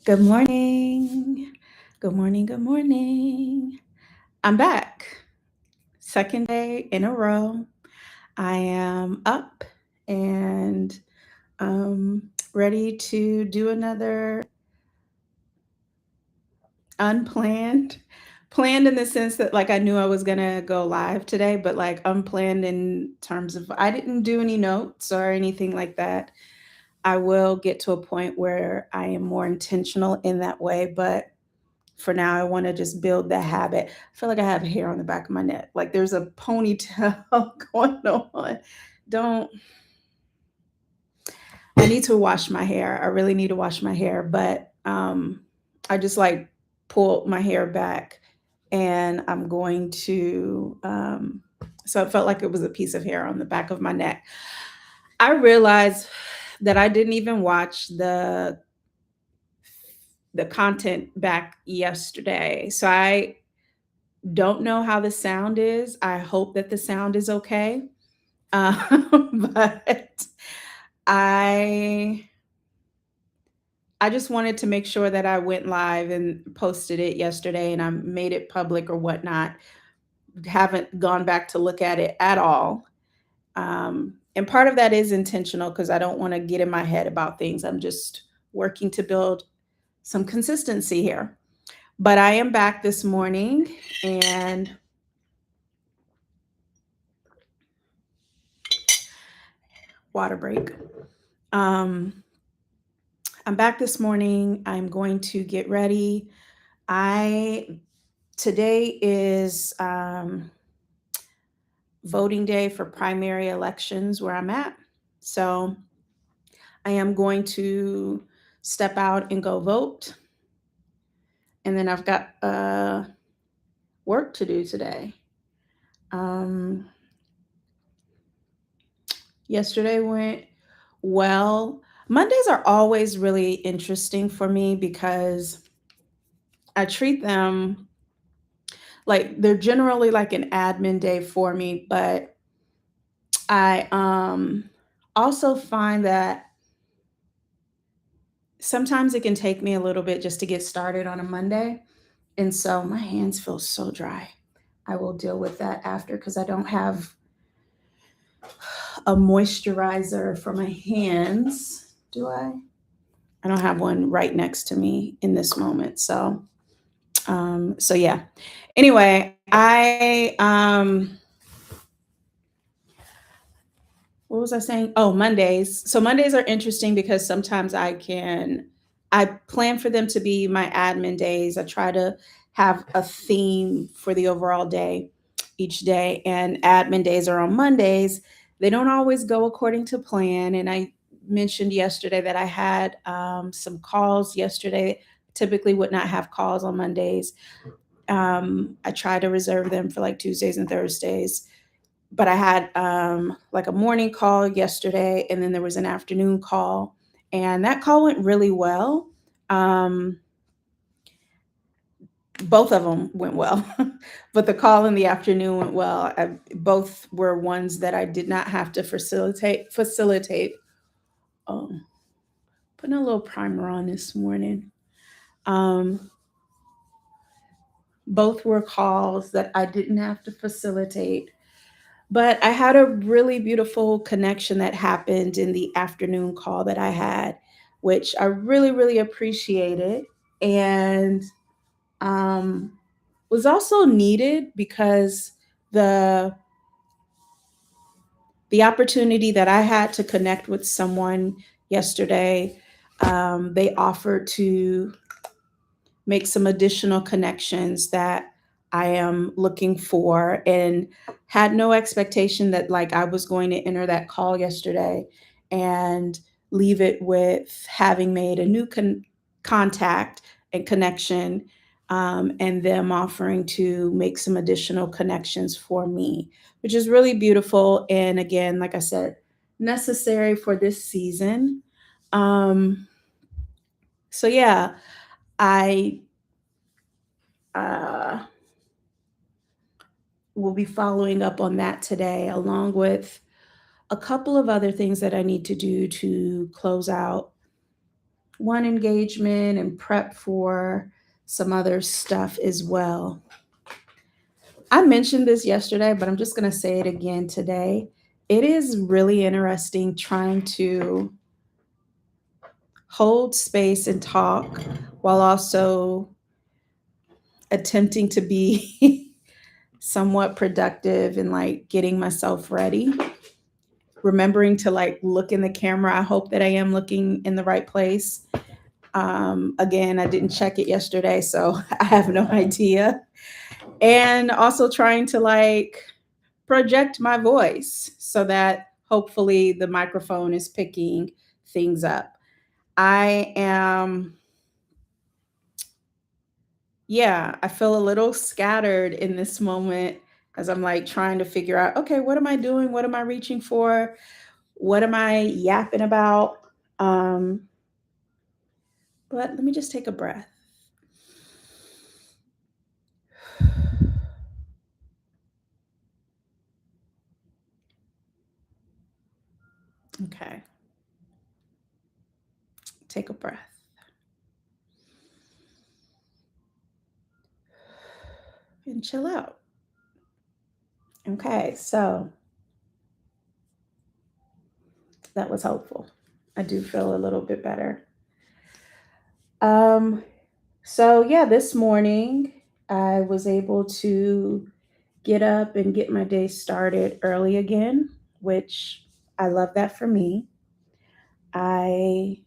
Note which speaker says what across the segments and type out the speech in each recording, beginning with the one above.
Speaker 1: Good morning. Good morning. Good morning. I'm back. Second day in a row. I am up and ready to do another unplanned. Planned in the sense that, like, I knew I was going to go live today, but like unplanned in terms of I didn't do any notes or anything like that. I will get to a point where I am more intentional in that way, but for now, I want to just build the habit. I feel like I have hair on the back of my neck. Like there's a ponytail going on. Don't, I need to wash my hair. I really need to wash my hair, but I just like pull my hair back and I'm going to, so it felt like it was a piece of hair on the back of my neck. I realized that I didn't even watch the content back yesterday. So I don't know how the sound is. I hope that the sound is okay. But I I just wanted to make sure that I went live and posted it yesterday and I made it public or whatnot. Haven't gone back to look at it at all. And part of that is intentional because I don't want to get in my head about things. I'm just working to build some consistency here. But I am back this morning and water break. Um, I'm back this morning. I'm going to get ready. I Today is voting day for primary elections where I'm at. So I am going to step out and go vote. And then I've got work to do today. Um, Yesterday went well. Mondays are always really interesting for me because I treat them like they're generally like an admin day for me, but I also find that sometimes it can take me a little bit just to get started on a Monday. And so my hands feel so dry. I will deal with that after because I don't have a moisturizer for my hands. Do I? I don't have one right next to me in this moment. So yeah. Anyway, what was I saying? Oh, Mondays. So Mondays are interesting because sometimes I plan for them to be my admin days. I try to have a theme for the overall day each day, and admin days are on Mondays. They don't always go according to plan. And I mentioned yesterday that I had some calls yesterday. Typically would not have calls on Mondays. I try to reserve them for like Tuesdays and Thursdays, but I had like a morning call yesterday, and then there was an afternoon call, and that call went really well. Um, both of them went well, but the call in the afternoon went well. Both were ones that I did not have to facilitate. Um, Putting a little primer on this morning. Um, Both were calls that I didn't have to facilitate. But I had a really beautiful connection that happened in the afternoon call that I had, which I really, really appreciated. And um, was also needed because the the opportunity that I had to connect with someone yesterday, they offered to make some additional connections that I am looking for and had no expectation that like I was going to enter that call yesterday and leave it with having made a new contact and connection, and them offering to make some additional connections for me, which is really beautiful. And again, like I said, necessary for this season. Um, so yeah, I uh, we'll be following up on that today, along with a couple of other things that I need to do to close out one engagement and prep for some other stuff as well. I mentioned this yesterday, but I'm just going to say it again today. It is really interesting trying to hold space and talk while also attempting to be somewhat productive and like getting myself ready. Remembering to like look in the camera. I hope that I am looking in the right place. Again, I didn't check it yesterday, so I have no idea. And also trying to like project my voice so that hopefully the microphone is picking things up. I am, yeah, I feel a little scattered in this moment as I'm like trying to figure out, okay, what am I doing? What am I reaching for? What am I yapping about? Um, but let me just take a breath. Okay, take a breath and chill out. Okay, so that was helpful. I do feel a little bit better. Um, so yeah, this morning I was able to get up and get my day started early again, which I love that for me. I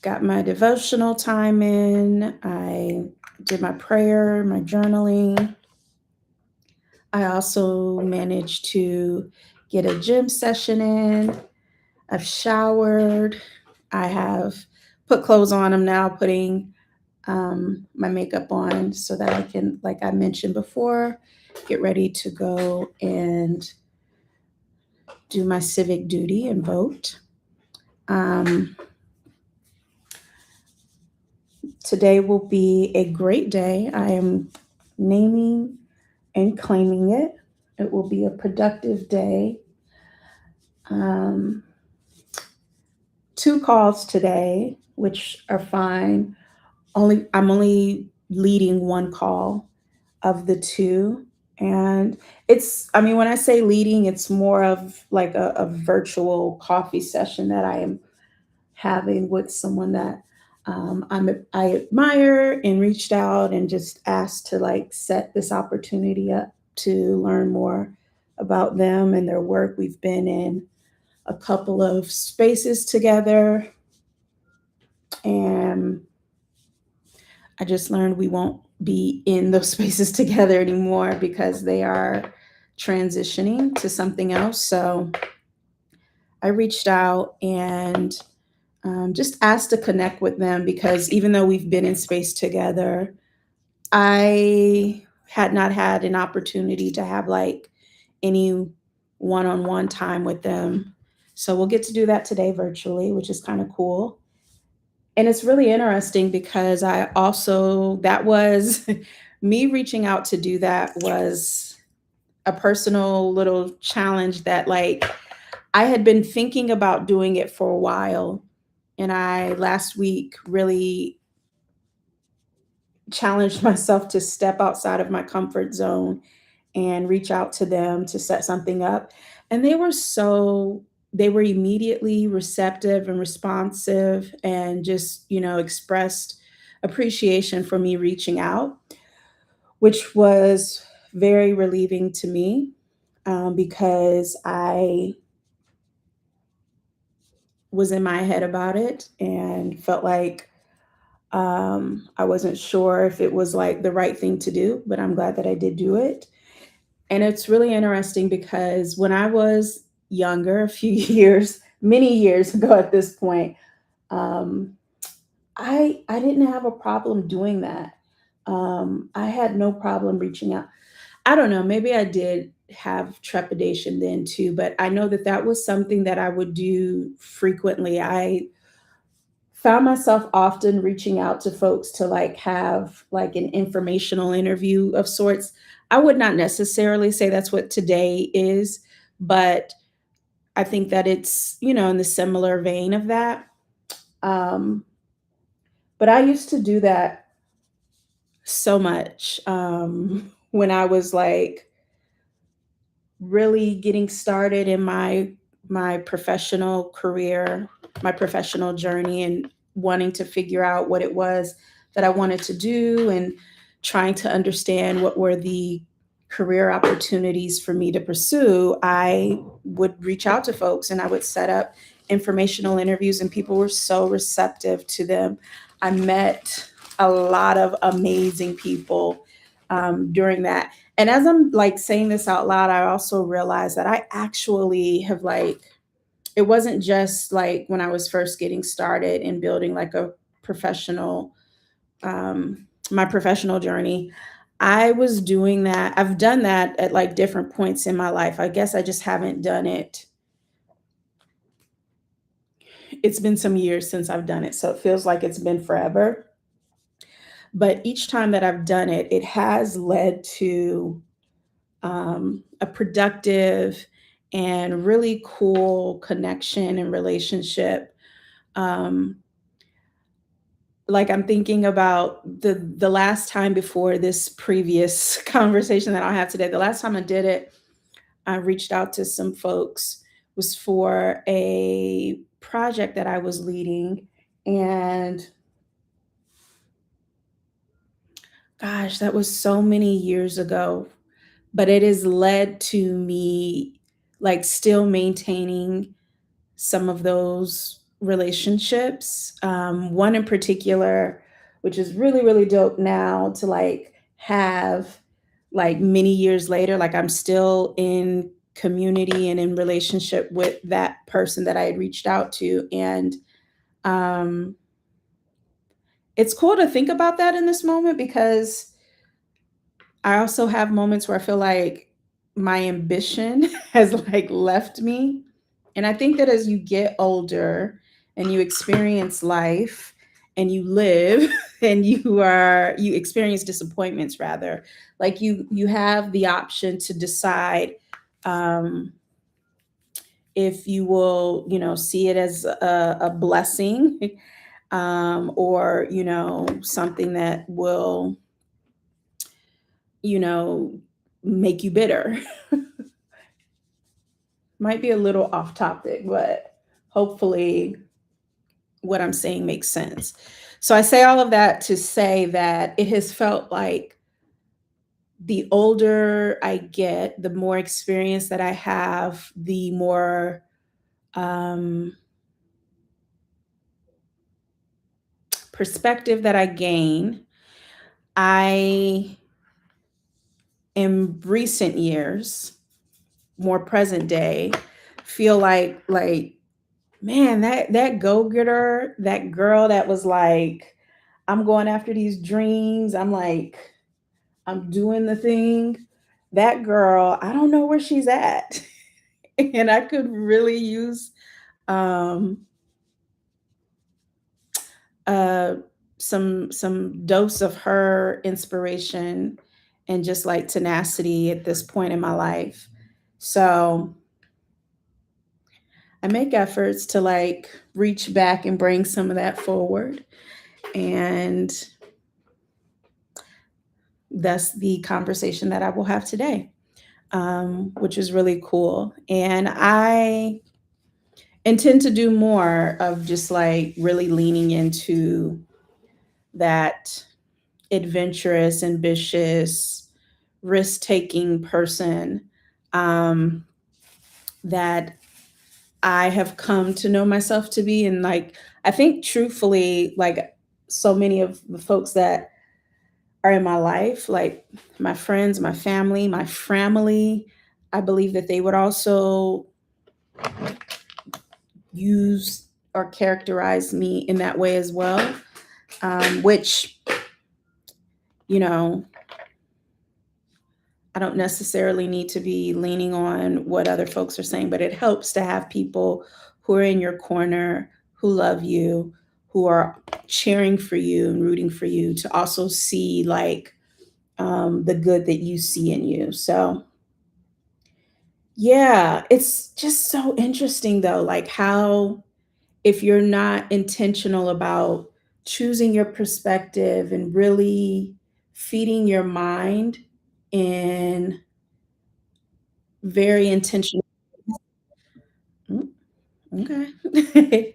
Speaker 1: got my devotional time in. I did my prayer, my journaling. I also managed to get a gym session in. I've showered. I have put clothes on. I'm now putting my makeup on so that I can, like I mentioned before, get ready to go and do my civic duty and vote. Um, Today will be a great day. I am naming and claiming it. It will be a productive day. Um, Two calls today, which are fine. I'm only leading one call of the two. And it's, I mean, when I say leading, it's more of like a virtual coffee session that I am having with someone that I admire and reached out and just asked to like set this opportunity up to learn more about them and their work. We've been in a couple of spaces together, and I just learned we won't be in those spaces together anymore because they are transitioning to something else. So I reached out and just asked to connect with them because even though we've been in space together, I had not had an opportunity to have like any one on one time with them. So we'll get to do that today virtually, which is kind of cool. And it's really interesting because I also, that was me reaching out to do that was a personal little challenge that like I had been thinking about doing it for a while. And I last week really challenged myself to step outside of my comfort zone and reach out to them to set something up. And they were immediately receptive and responsive and just, expressed appreciation for me reaching out, which was very relieving to me because I was in my head about it and felt like I wasn't sure if it was like the right thing to do, but I'm glad that I did do it. And it's really interesting because when I was younger, a few years, many years ago at this point, um, I didn't have a problem doing that. I had no problem reaching out. I don't know, maybe I did have trepidation then too, but I know that that was something that I would do frequently. I found myself often reaching out to folks to like have like an informational interview of sorts. I would not necessarily say that's what today is, but I think that it's, in the similar vein of that. Um, but I used to do that so much when I was like really getting started in my professional career, my professional journey, and wanting to figure out what it was that I wanted to do and trying to understand what were the career opportunities for me to pursue. I would reach out to folks and I would set up informational interviews, and people were so receptive to them. I met a lot of amazing people during that. And as I'm like saying this out loud, I also realized that I actually have like, it wasn't just like when I was first getting started in building like a professional, my professional journey. I was doing that. I've done that at like different points in my life. I guess I just haven't done it. It's been some years since I've done it. So it feels like it's been forever. But each time that I've done it, it has led to a productive and really cool connection and relationship. Um, like I'm thinking about the last time before this previous conversation that I'll have today. The last time I did it, I reached out to some folks was for a project that I was leading, and gosh, that was so many years ago, but it has led to me like still maintaining some of those relationships. One in particular, which is really, really dope now to like have like many years later, like I'm still in community and in relationship with that person that I had reached out to. And um, it's cool to think about that in this moment because I also have moments where I feel like my ambition has like left me. And I think that as you get older and you experience life and you live and you experience disappointments rather, like you have the option to decide um if you will, see it as a blessing or, something that will, you know, make you bitter. Might be a little off topic, but hopefully what I'm saying makes sense. So I say all of that to say that it has felt like the older I get, the more experience that I have, the more um, perspective that I gain. I, in recent years, more present day, feel like man, that go-getter, that girl that was like, I'm going after these dreams. I'm like, I'm doing the thing. That girl, I don't know where she's at. And I could really use um uh some dose of her inspiration and just like tenacity at this point in my life. So I make efforts to like reach back and bring some of that forward. And that's the conversation that I will have today, which is really cool. And I intend to do more of just like really leaning into that adventurous, ambitious, risk taking person um, that I have come to know myself to be. And like, I think truthfully, like so many of the folks that are in my life, like my friends, my family, I believe that they would also use or characterize me in that way as well. Which, you know, I don't necessarily need to be leaning on what other folks are saying, but it helps to have people who are in your corner, who love you, who are cheering for you and rooting for you to also see like the good that you see in you. So, yeah, it's just so interesting though, like how if you're not intentional about choosing your perspective and really feeding your mind in very intentional. Mm, okay.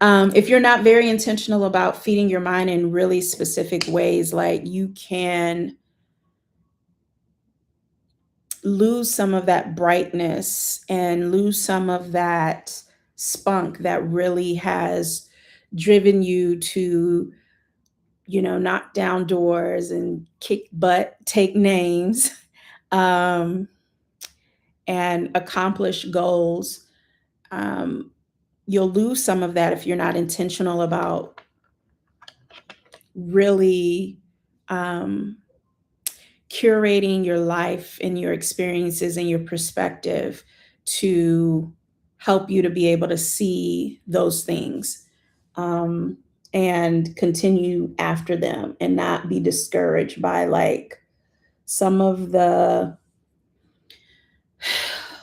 Speaker 1: If you're not very intentional about feeding your mind in really specific ways, like you can lose some of that brightness and lose some of that spunk that really has driven you to, knock down doors and kick butt, take names, um, and accomplish goals. Um, you'll lose some of that if you're not intentional about really um, curating your life and your experiences and your perspective to help you to be able to see those things, um, and continue after them and not be discouraged by like some of the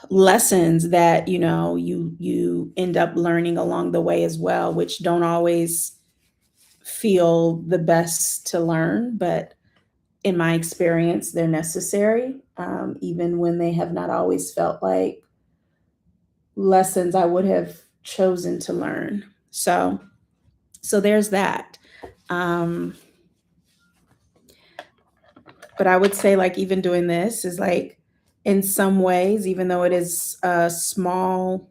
Speaker 1: lessons that you end up learning along the way as well, which don't always feel the best to learn, but in my experience they're necessary, even when they have not always felt like lessons I would have chosen to learn. So there's that. um, but I would say like even doing this is like in some ways, even though it is a small,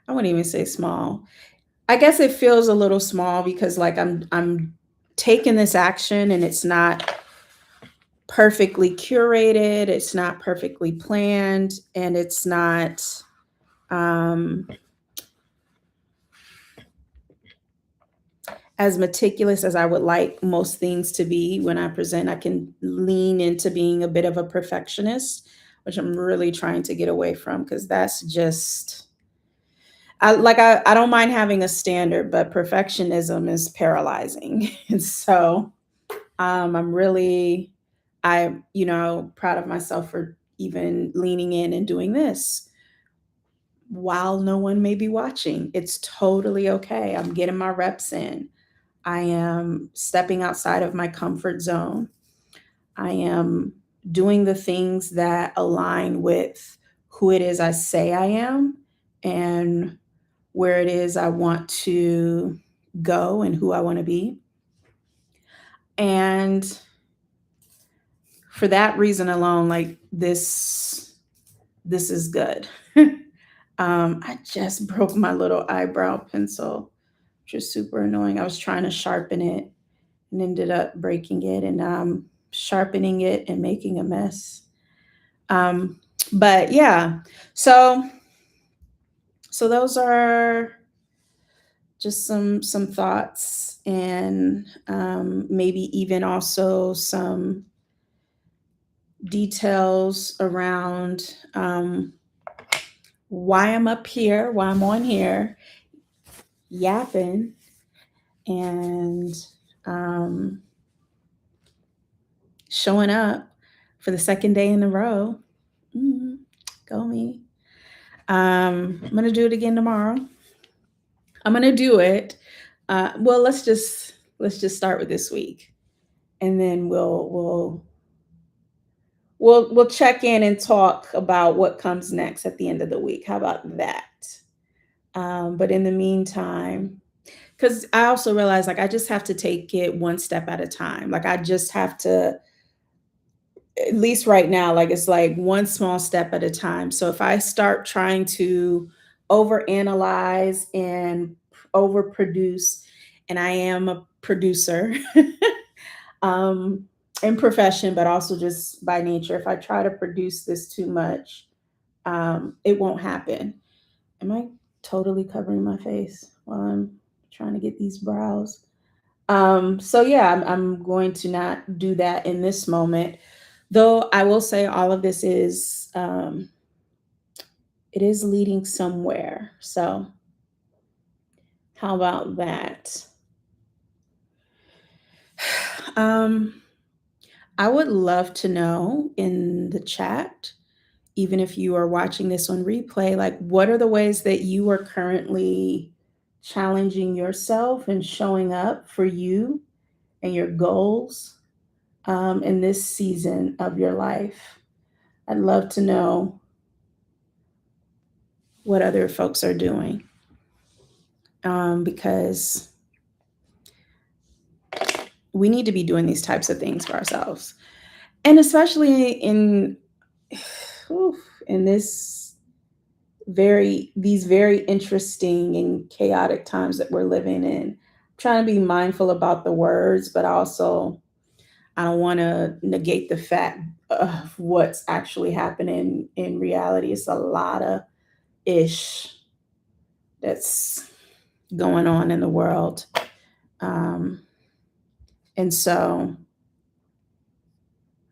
Speaker 1: I wouldn't even say small. I guess it feels a little small because like I'm taking this action and it's not perfectly curated, it's not perfectly planned, and it's not um, as meticulous as I would like most things to be when I present. I can lean into being a bit of a perfectionist, which I'm really trying to get away from because that's just I don't mind having a standard, but perfectionism is paralyzing. And so I'm really proud of myself for even leaning in and doing this while no one may be watching. It's totally okay. I'm getting my reps in. I am stepping outside of my comfort zone. I am doing the things that align with who it is I say I am and where it is I want to go and who I want to be. And for that reason alone, like this is good. I just broke my little eyebrow pencil, which is super annoying. I was trying to sharpen it and ended up breaking it and sharpening it and making a mess. Um, but yeah, so those are just some thoughts and maybe even also some details around why I'm up here, why I'm on here yapping and um, showing up for the second day in a row. Mm, go me. I'm gonna do it again tomorrow. I'm gonna do it. Well, let's just start with this week, and then we'll check in and talk about what comes next at the end of the week. How about that? But in the meantime, because I also realize like I just have to take it one step at a time. Like I just have to, at least right now, like it's like one small step at a time. So if I start trying to overanalyze and overproduce, and I am a producer um, in profession, but also just by nature, if I try to produce this too much, it won't happen. Am I totally covering my face while I'm trying to get these brows? So yeah, I'm going to not do that in this moment. Though I will say all of this is it is leading somewhere. So how about that? Um, I would love to know in the chat even if you are watching this on replay, like what are the ways that you are currently challenging yourself and showing up for you and your goals in this season of your life? I'd love to know what other folks are doing because we need to be doing these types of things for ourselves. And especially oof, in these very interesting and chaotic times that we're living in. I'm trying to be mindful about the words, but also I don't want to negate the fact of what's actually happening in reality. It's a lot of ish that's going on in the world. Um, and so,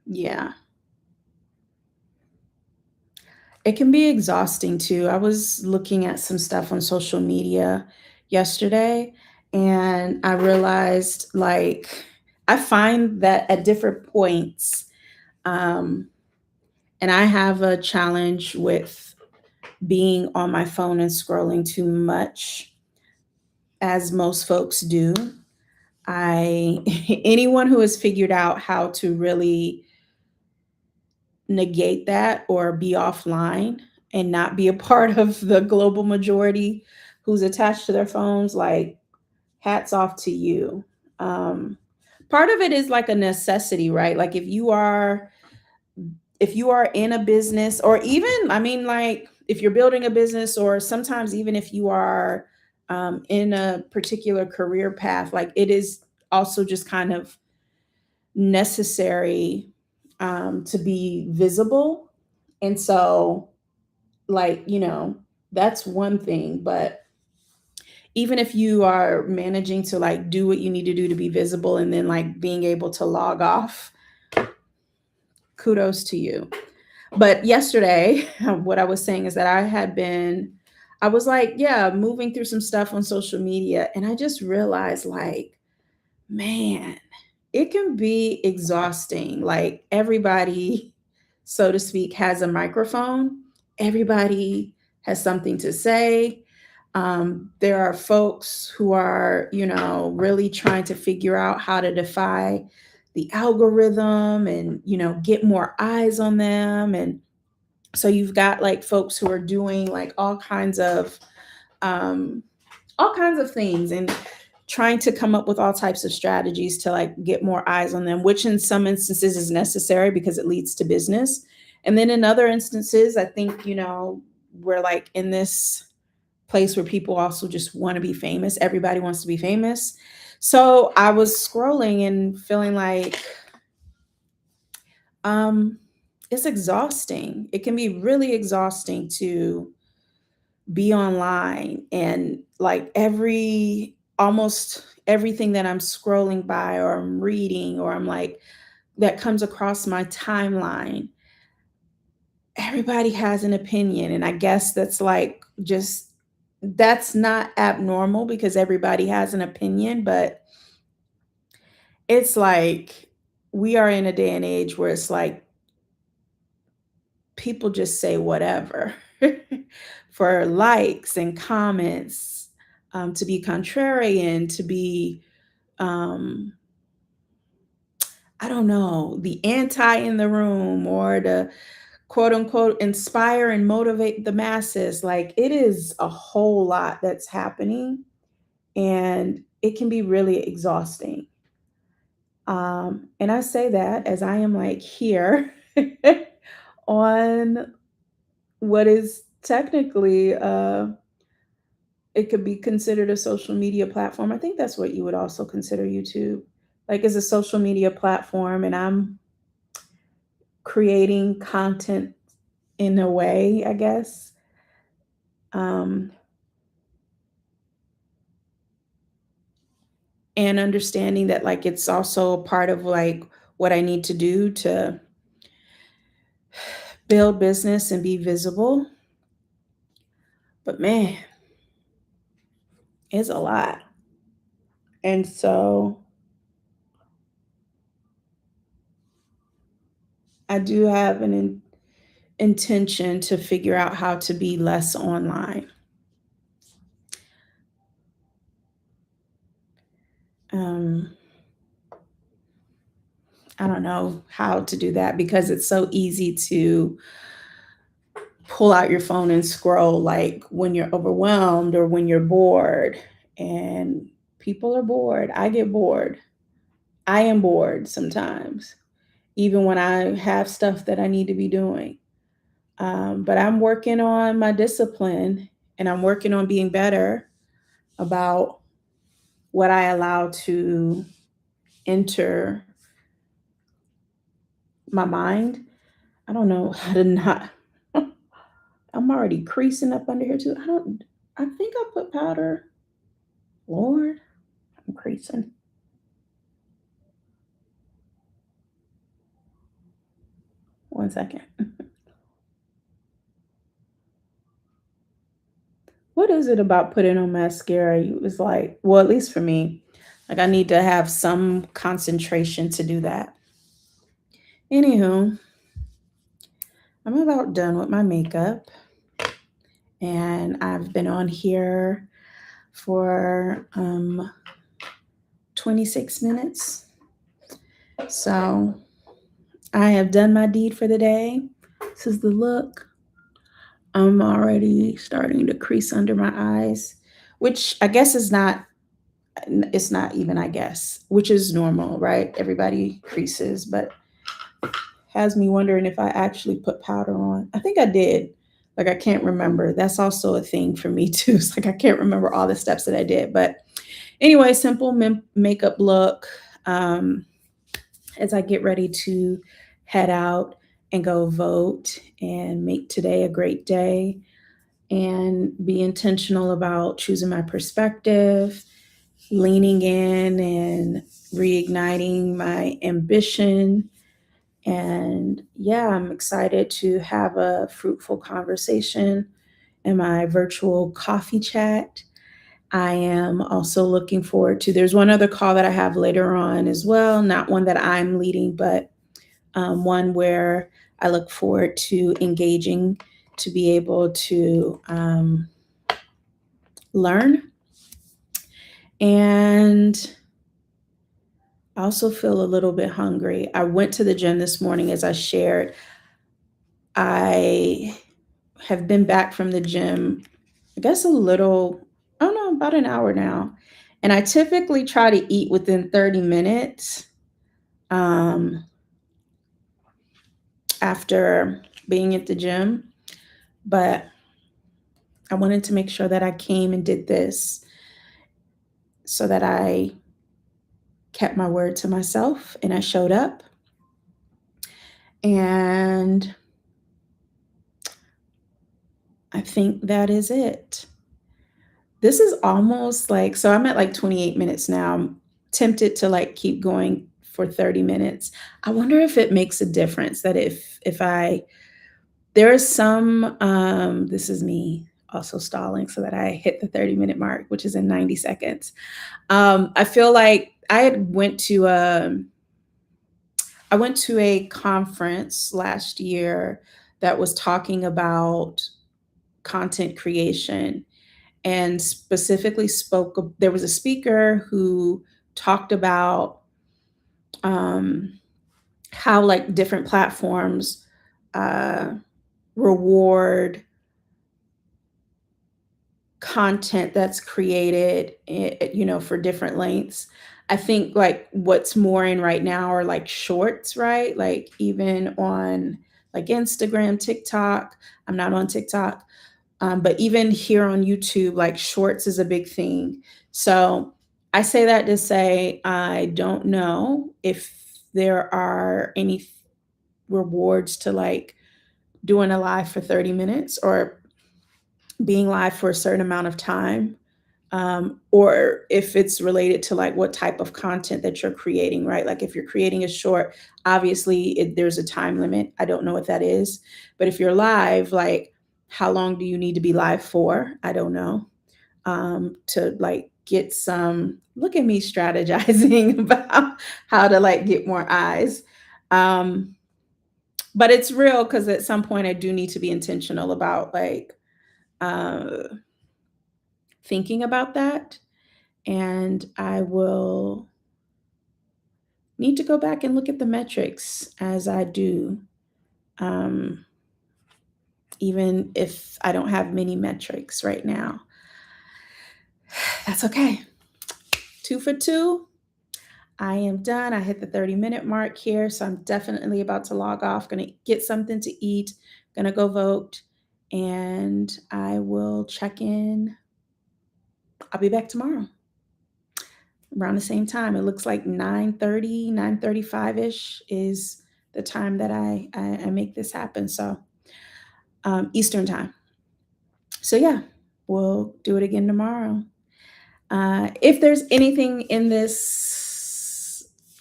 Speaker 1: yeah, it can be exhausting too. I was looking at some stuff on social media yesterday and I realized like I find that at different points, um, and I have a challenge with being on my phone and scrolling too much, as most folks do. I anyone who has figured out how to really negate that or be offline and not be a part of the global majority who's attached to their phones, like hats off to you. Um, Part of it is like a necessity, right? Like if you are in a business or even I mean like if you're building a business or sometimes even if you are in a particular career path, like it is also just kind of necessary to be visible. And so, like, that's one thing. But even if you are managing to like do what you need to do to be visible and then like being able to log off, kudos to you. But yesterday, what I was saying is that I was like, yeah, moving through some stuff on social media. And I just realized, like, man, it can be exhausting. Like everybody, so to speak, has a microphone. Everybody has something to say. There are folks who are, really trying to figure out how to defy the algorithm and, get more eyes on them. And so you've got like folks who are doing like um, all kinds of things and trying to come up with all types of strategies to like get more eyes on them, which in some instances is necessary because it leads to business. And then in other instances, I think, we're like in this place where people also just want to be famous. Everybody wants to be famous. So I was scrolling and feeling like um it's exhausting. It can be really exhausting to be online and like almost everything that I'm scrolling by or I'm reading or I'm like that comes across my timeline, everybody has an opinion. And I guess that's like just that's not abnormal because everybody has an opinion, but it's like we are in a day and age where it's like people just say whatever for likes and comments, to be contrarian, to be, um, I don't know, the anti in the room or to quote unquote inspire and motivate the masses. Like it is a whole lot that's happening and it can be really exhausting. And I say that as I am like here on what is technically it could be considered a social media platform. I think that's what you would also consider YouTube. Like as a social media platform and I'm creating content in a way, I guess. Um and understanding that like it's also a part of like what I need to do to build business and be visible. But man, it's a lot. And so I do have intention to figure out how to be less online. Um, I don't know how to do that because it's so easy to pull out your phone and scroll like when you're overwhelmed or when you're bored. And people are bored. I get bored. I am bored sometimes, even when I have stuff that I need to be doing. But I'm working on my discipline and I'm working on being better about what I allow to enter my mind. I don't know how to not. I'm already creasing up under here too. I think I put powder. Lord, I'm creasing. One second. What is it about putting on mascara? You was like, well, at least for me, like I need to have some concentration to do that. Anywho, I'm about done with my makeup and I've been on here for 26 minutes. So I have done my deed for the day. This is the look. I'm already starting to crease under my eyes, which I guess is not, it's not even, I guess, which is normal, right? Everybody creases, but has me wondering if I actually put powder on. I think I did. Like I can't remember. That's also a thing for me too. It's like I can't remember all the steps that I did. But anyway, simple makeup look as I get ready to head out and go vote and make today a great day and be intentional about choosing my perspective, leaning in and reigniting my ambition. And yeah, I'm excited to have a fruitful conversation in my virtual coffee chat. I am also looking forward to, there's one other call that I have later on as well, not one that I'm leading, but one where I look forward to engaging to be able to learn. And I also feel a little bit hungry. I went to the gym this morning as I shared. I have been back from the gym, I guess a little, I don't know, about an hour now. And I typically try to eat within 30 minutes um, after being at the gym. But I wanted to make sure that I came and did this so that I kept my word to myself and I showed up. And I think that is it. This is almost like, so I'm at like 28 minutes now. I'm tempted to like keep going for 30 minutes. I wonder if it makes a difference that if I there is some this is me also stalling so that I hit the 30-minute mark, which is in 90 seconds. I feel like I went to a conference last year that was talking about content creation and specifically there was a speaker who talked about um, how like different platforms uh, reward content that's created for different lengths. I think like what's more in right now are like shorts, right? Like even on like Instagram, TikTok. I'm not on TikTok. But even here on YouTube, like shorts is a big thing. So I say that to say I don't know if there are any rewards to like doing a live for 30 minutes or being live for a certain amount of time. Or if it's related to like what type of content that you're creating, right? Like if you're creating a short, obviously there's a time limit. I don't know what that is. But if you're live, like how long do you need to be live for? I don't know. To like get some, look at me strategizing about how to like get more eyes. But it's real because at some point I do need to be intentional about like uh, thinking about that. And I will need to go back and look at the metrics as I do, um, even if I don't have many metrics right now. That's okay. 2 for 2. I am done. I hit the 30-minute mark here, so I'm definitely about to log off. Going to get something to eat. Going to go vote, and I will check in. I'll be back tomorrow around the same time. It looks like 9:30, 9:35ish is the time that I make this happen. So Eastern time. So yeah, we'll do it again tomorrow. If there's anything in this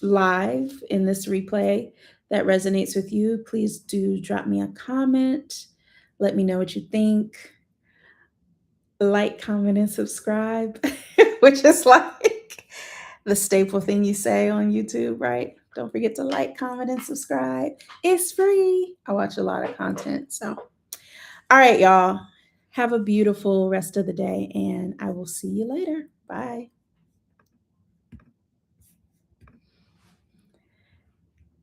Speaker 1: live, in this replay that resonates with you, please do drop me a comment. Let me know what you think. Like, comment, and subscribe, which is like the staple thing you say on YouTube, right? Don't forget to like, comment, and subscribe. It's free. I watch a lot of content. So, all right, y'all. Have a beautiful rest of the day, and I will see you later. Bye.